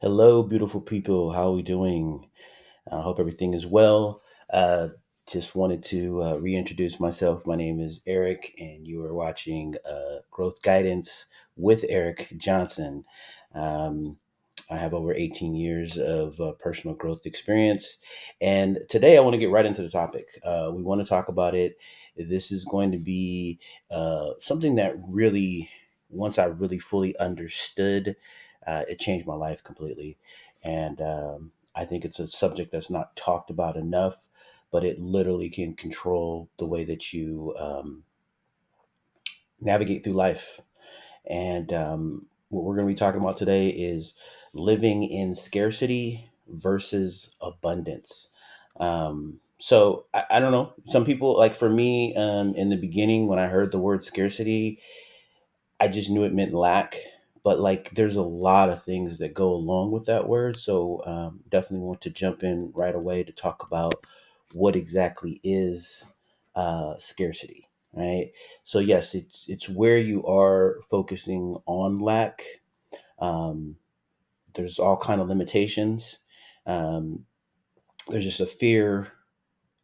Hello, beautiful people. How are we doing? I hope everything is well. Uh, just wanted to reintroduce myself. My name is Eric, and you are watching Growth Guidance with Eric Johnson. Um, I have over 18 years of personal growth experience. And today I want to get right into the topic. We want to talk about it. This is going to be something that really, once I really fully understood, it changed my life completely. And I think it's a subject that's not talked about enough, but it literally can control the way that you navigate through life. And what we're going to be talking about today is living in scarcity versus abundance. So I don't know. Some people, like for me, in the beginning, when I heard the word scarcity, I just knew it meant lack. But like, there's a lot of things that go along with that word. So definitely want to jump in right away to talk about what exactly is scarcity, right? So yes, it's where you are focusing on lack. Um, there's all kind of limitations. Um, there's just a fear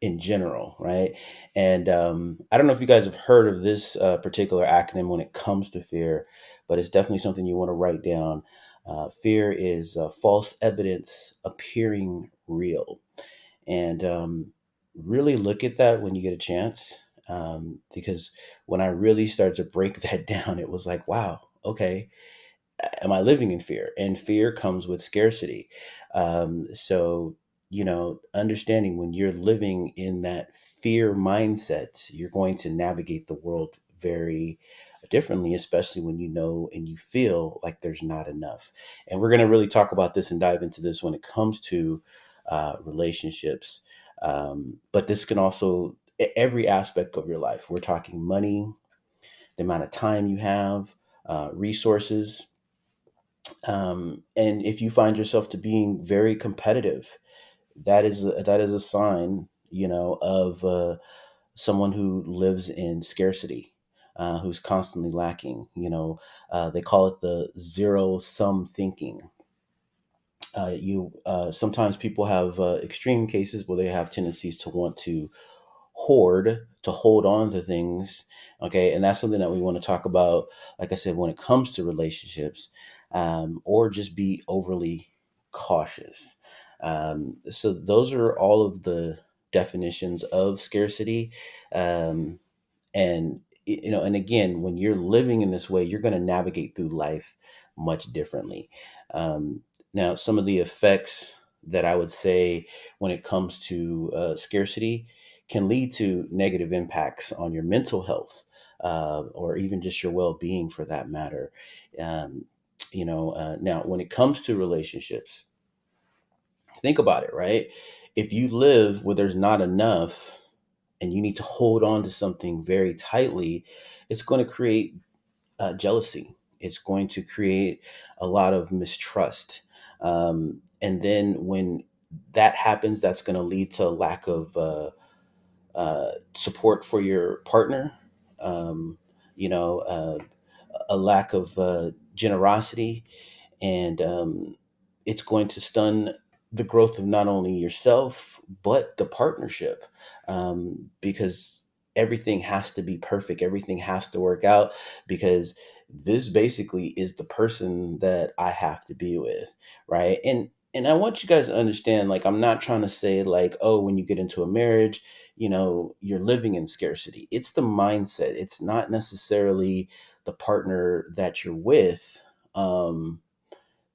in general, right? And I don't know if you guys have heard of this particular acronym when it comes to fear, but it's definitely something you want to write down. Fear is false evidence appearing real. And really look at that when you get a chance. Because when I really started to break that down, it was like, wow, okay, am I living in fear? And fear comes with scarcity. So, understanding when you're living in that fear mindset, you're going to navigate the world very differently, especially when you know and you feel like there's not enough. And we're going to really talk about this and dive into this when it comes to relationships. But this can also, every aspect of your life. We're talking money, the amount of time you have, resources, and if you find yourself to being very competitive, that is a sign, of someone who lives in scarcity, who's constantly lacking. They call it the zero sum thinking. You Sometimes people have extreme cases where they have tendencies to want to hoard, to hold on to things. Okay, and that's something that we want to talk about, like I said, when it comes to relationships, or just be overly cautious. So those are all of the definitions of scarcity. Um, and y- you know and again, when you're living in this way, you're going to navigate through life much differently. Um, now some of the effects that I would say when it comes to scarcity can lead to negative impacts on your mental health, or even just your well-being for that matter. Now when it comes to relationships, think about it, right? If you live where there's not enough and you need to hold on to something very tightly, it's going to create jealousy. It's going to create a lot of mistrust. And then when that happens, that's going to lead to a lack of support for your partner, um, a lack of generosity, and it's going to stun the growth of not only yourself but the partnership, because everything has to be perfect, everything has to work out, because this basically is the person that I have to be with, right? And I want you guys to understand, like, I'm not trying to say like, oh, when you get into a marriage, you're living in scarcity. It's the mindset. It's not necessarily the partner that you're with, um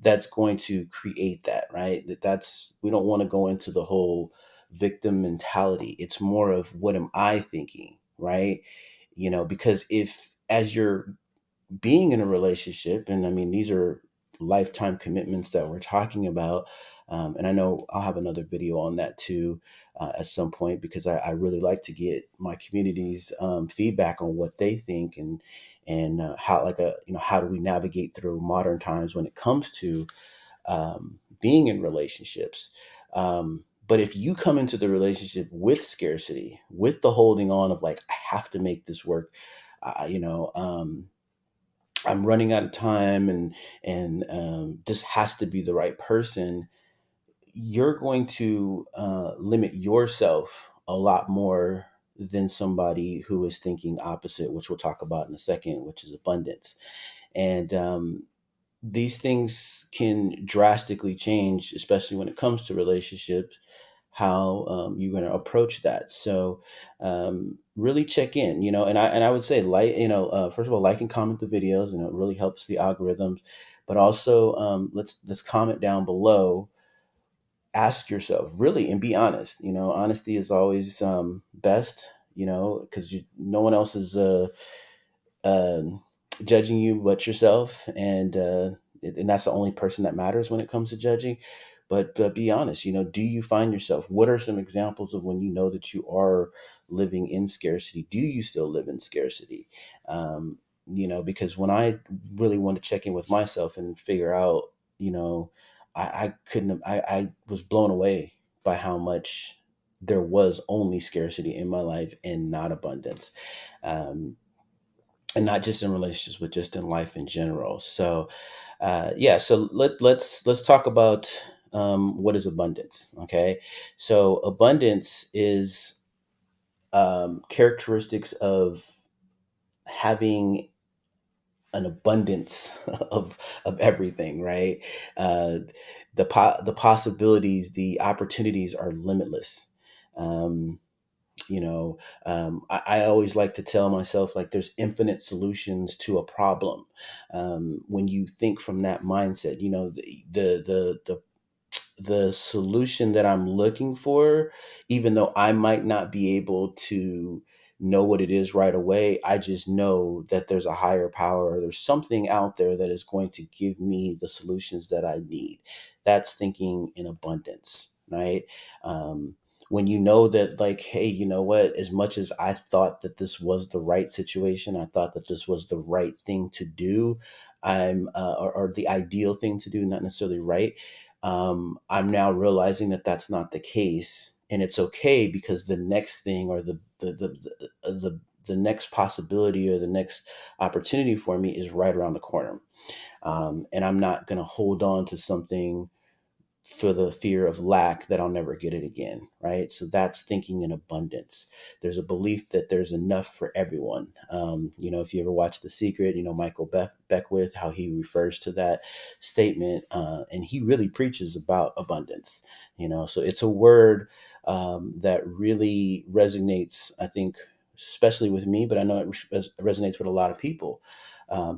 that's going to create that, right? That's We don't want to go into the whole victim mentality. It's more of, what am I thinking, right? Because if, as you're being in a relationship, and I mean, these are lifetime commitments that we're talking about. And I know I'll have another video on that too, at some point, because I really like to get my community's feedback on what they think, and how, like, how do we navigate through modern times when it comes to being in relationships. But if you come into the relationship with scarcity, with the holding on of like, I have to make this work, uh, you know, um, I'm running out of time, and this has to be the right person, you're going to limit yourself a lot more than somebody who is thinking opposite, which we'll talk about in a second, which is abundance. And these things can drastically change, especially when it comes to relationships, how you're going to approach that. So really check in, and I would say, like, first of all, like and comment the videos, it really helps the algorithms. But also, let's comment down below, ask yourself really, and be honest. Honesty is always best, because no one else is um, judging you but yourself, and that's the only person that matters when it comes to judging. But be honest. Do you find yourself? What are some examples of when you know that you are living in scarcity? Do you still live in scarcity? Because when I really want to check in with myself and figure out, you know, I couldn't have, I was blown away by how much there was only scarcity in my life and not abundance. Um, and not just in relationships, but just in life in general. So, yeah. So let's talk about what is abundance. Okay, so abundance is characteristics of having an abundance of everything, right? Uh, the possibilities, the opportunities are limitless. Um, I always like to tell myself, like, there's infinite solutions to a problem. When you think from that mindset, the solution that I'm looking for, even though I might not be able to know what it is right away, I just know that there's a higher power, or there's something out there that is going to give me the solutions that I need. That's thinking in abundance, right? Um, when you know that, like, hey, you know what? As much as I thought that this was the right situation, I thought that this was the right thing to do, or the ideal thing to do, not necessarily right. I'm now realizing that that's not the case, and it's okay, because the next thing, or the next possibility, or the next opportunity for me is right around the corner. And I'm not going to hold on to something for the fear of lack that I'll never get it again, right? So that's thinking in abundance. There's a belief that there's enough for everyone. If you ever watch The Secret, Michael Beckwith, how he refers to that statement, and he really preaches about abundance. So it's a word that really resonates, I think, especially with me, but I know it resonates with a lot of people.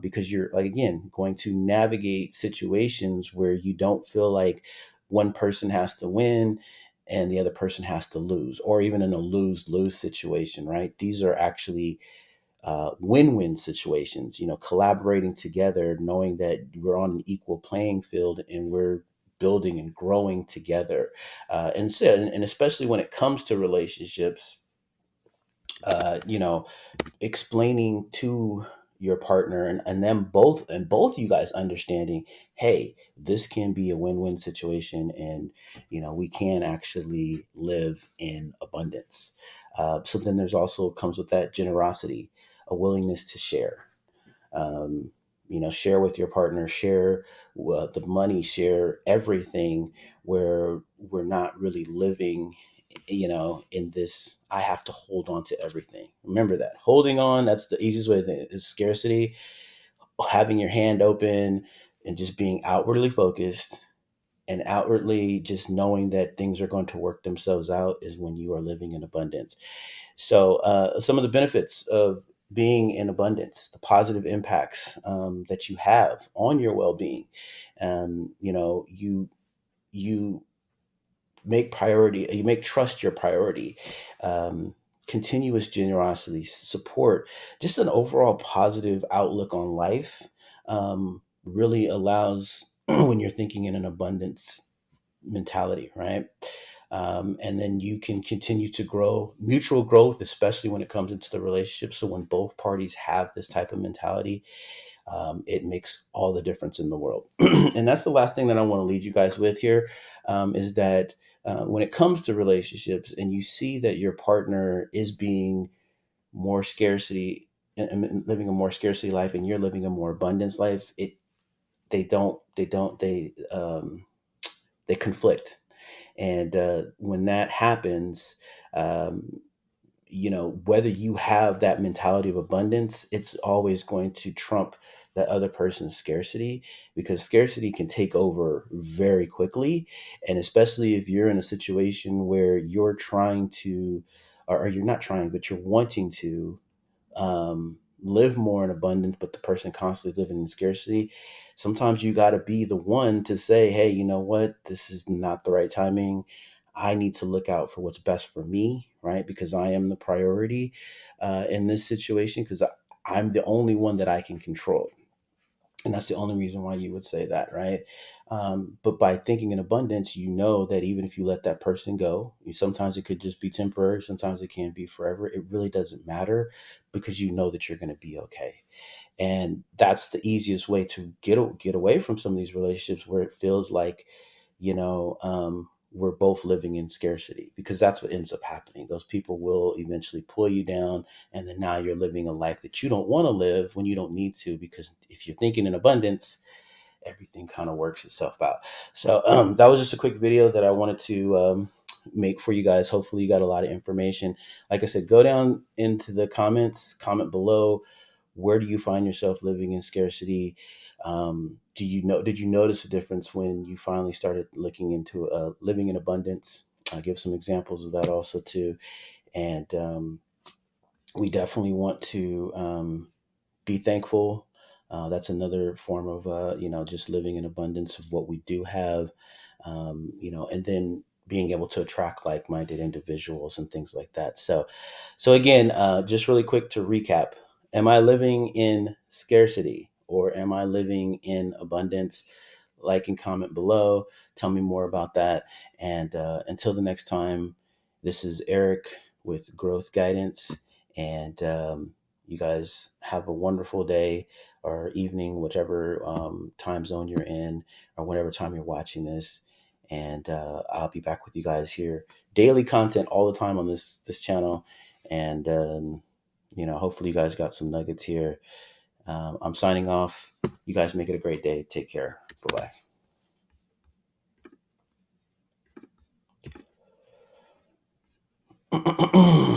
Because you're, like, again, going to navigate situations where you don't feel like one person has to win and the other person has to lose, or even in a lose-lose situation, right? These are actually win-win situations, collaborating together, knowing that we're on an equal playing field and we're building and growing together. And especially when it comes to relationships, you know, explaining to your partner, and them both, and both you guys understanding, hey, this can be a win-win situation, and we can actually live in abundance. So then there's also comes with that generosity, a willingness to share. um, share with your partner, share the money, share everything, where we're not really living, in this, I have to hold on to everything. Remember that holding on, that's the easiest way to think, is scarcity. Having your hand open and just being outwardly focused, and outwardly just knowing that things are going to work themselves out, is when you are living in abundance. So, some of the benefits of being in abundance, the positive impacts that you have on your well-being. You you make trust your priority. um, Continuous generosity, support, just an overall positive outlook on life, really allows when you're thinking in an abundance mentality, right? And then you can continue to grow, mutual growth, especially when it comes into the relationship. So when both parties have this type of mentality, it makes all the difference in the world. And that's the last thing that I want to leave you guys with here, is that when it comes to relationships, and you see that your partner is being more scarcity and living a more scarcity life, and you're living a more abundance life, they conflict. And when that happens, um, whether you have that mentality of abundance, it's always going to trump that other person's scarcity, because scarcity can take over very quickly. And especially if you're in a situation where you're trying to, or you're not trying, but you're wanting to live more in abundance, but the person constantly living in scarcity, sometimes you got to be the one to say, hey, you know what? This is not the right timing. I need to look out for what's best for me, right? Because I am the priority in this situation, because I'm the only one that I can control. And that's the only reason why you would say that, right? But by thinking in abundance, you know that even if you let that person go, sometimes it could just be temporary, sometimes it can be forever. It really doesn't matter, because you know that you're going to be okay. And that's the easiest way to get away from some of these relationships where it feels like, we're both living in scarcity, because that's what ends up happening. Those people will eventually pull you down, and then now you're living a life that you don't want to live when you don't need to, because if you're thinking in abundance, everything kind of works itself out. So that was just a quick video that I wanted to make for you guys. Hopefully you got a lot of information. Like I said, go down into the comments, comment below, where do you find yourself living in scarcity? Did you notice a difference when you finally started looking into living in abundance? I'll give some examples of that also too. And we definitely want to be thankful. That's another form of, just living in abundance of what we do have, and then being able to attract like-minded individuals and things like that. So again, just really quick to recap: Am I living in scarcity, or am I living in abundance? Like and comment below. Tell me more about that. And until the next time, this is Eric with Growth Guidance, and you guys have a wonderful day or evening, whichever time zone you're in, or whatever time you're watching this. And I'll be back with you guys here. Daily content all the time on this channel. And hopefully you guys got some nuggets here. I'm signing off. You guys make it a great day. Take care. Bye bye.